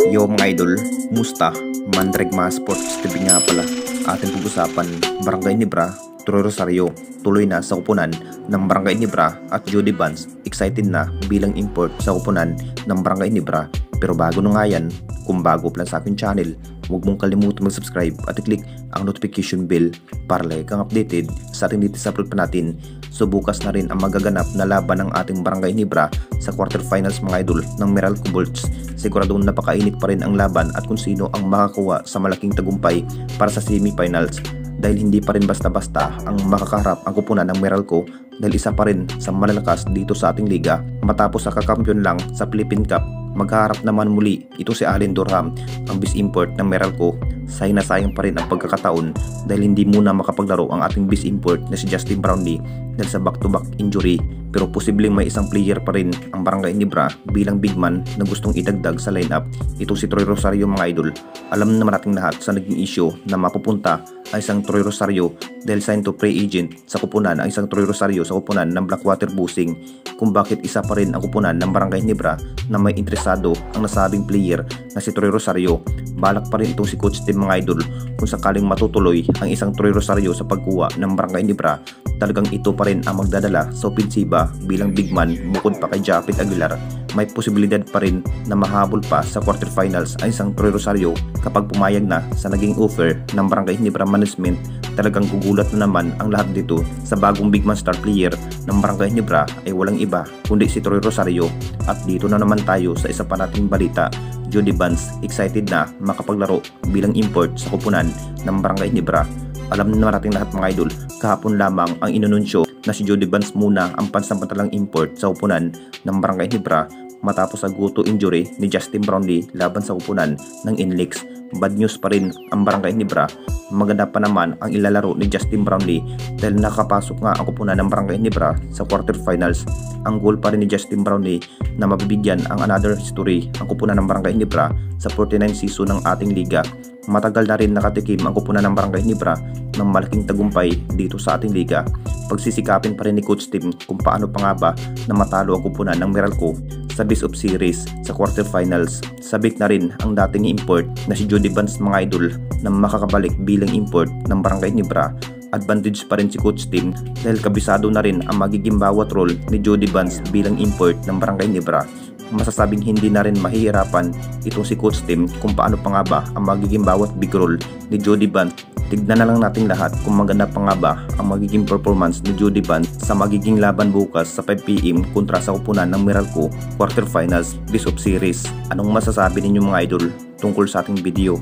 Yo mga idol, musta? Mandreg mga sports TV nga pala. Ating pag-usapan, Barangay Nibra, Troy Rosario, tuloy na sa kupunan ng Barangay Nibra at Jody Vance excited na bilang import sa kupunan ng Barangay Nibra. Pero bago na nga yan, kung bago pa lang sa aking channel, huwag mong kalimutan mag-subscribe at i-click ang notification bell para lagi kang updated sa ating dito sa upload pa natin. So bukas na rin ang magaganap na laban ng ating Barangay Nibra sa quarterfinals mga idol ng Meralco Bulls. Siguradong napakainit pa rin ang laban at kung sino ang makakuha sa malaking tagumpay para sa semifinals, dahil hindi pa rin basta-basta ang makakaharap ang kupunan ng Meralco dahil isa pa rin sa malalakas dito sa ating liga. Matapos sa kakampyon lang sa Philippine Cup, maghaharap naman muli ito si Allen Durham, ang base import ng Meralco. Sayang na sayang pa rin ang pagkakataon dahil hindi muna makapaglaro ang ating base import na si Justin Brownlee dahil sa back-to-back injury. Pero posibleng may isang player pa rin ang Barangay Nibra bilang big man na gustong idagdag sa lineup. Ito si Troy Rosario mga idol. Alam naman nating lahat sa naging issue na mapupunta ay isang Troy Rosario dahil signed to free agent sa kupunan ang isang Troy Rosario sa kupunan ng Blackwater Busing. Kung bakit isa pa rin ang kupunan ng Barangay Nibra na may interesado ang nasabing player na si Troy Rosario. Balak pa rin itong si Coach Tim mga idol kung sakaling matutuloy ang isang Troy Rosario sa pagkuha ng Barangay Nibra. Talagang ito pa rin ang magdadala sa opensiba bilang big man bukod pa kay Japet Aguilar. May posibilidad pa rin na mahabol pa sa quarterfinals ang isang Troy Rosario kapag pumayag na sa naging offer ng Barangay Nibra Management. Talagang gugulat na naman ang lahat dito sa bagong big man star player ng Barangay Nibra ay walang iba kundi si Troy Rosario. At dito na naman tayo sa isa pa nating balita. Jody Vance excited na makapaglaro bilang import sa kupunan ng Barangay Nibra. Alam na natin lahat mga idol, kahapon lamang ang inununsyo na si Jody Vance muna ang pansamantalang import sa kupunan ng Barangay Nibra matapos sa guto injury ni Justin Brownlee laban sa kupunan ng Inlex. Bad news pa rin ang Barangay Nibra. Maganda pa naman ang ilalaro ni Justin Brownlee dahil nakapasok nga ang kupunan ng Barangay Nibra sa quarterfinals. Ang goal pa rin ni Justin Brownlee na mabibigyan ang another history ang kupunan ng Barangay Nibra sa 49 season ng ating liga. Matagal na rin nakatikim ang kupunan ng Barangay Nibra ng malaking tagumpay dito sa ating liga. Pagsisikapin pa rin ni Coach Tim kung paano pa nga ba na matalo ang kupunan ng Meralco sa best of series sa quarterfinals. Sabik na rin ang dating import na si Jody Vance mga idol na makakabalik bilang import ng Barangay Nibra. Advantage pa rin si Coach Tim dahil kabisado na rin ang magiging bawat role ni Jody Vance bilang import ng Barangay Nibra. Masasabing hindi na rin mahihirapan itong si Coach Tim kung paano pa nga ba ang magiging bawat big role ni Jody Vance. Tignan na lang natin lahat kung maganda pa nga ba ang magiging performance ni Jody Vance sa magiging laban bukas sa 5 PM kontra sa kupunan ng Meralco quarterfinals best of series. Anong masasabi ninyo mga idol tungkol sa ating video?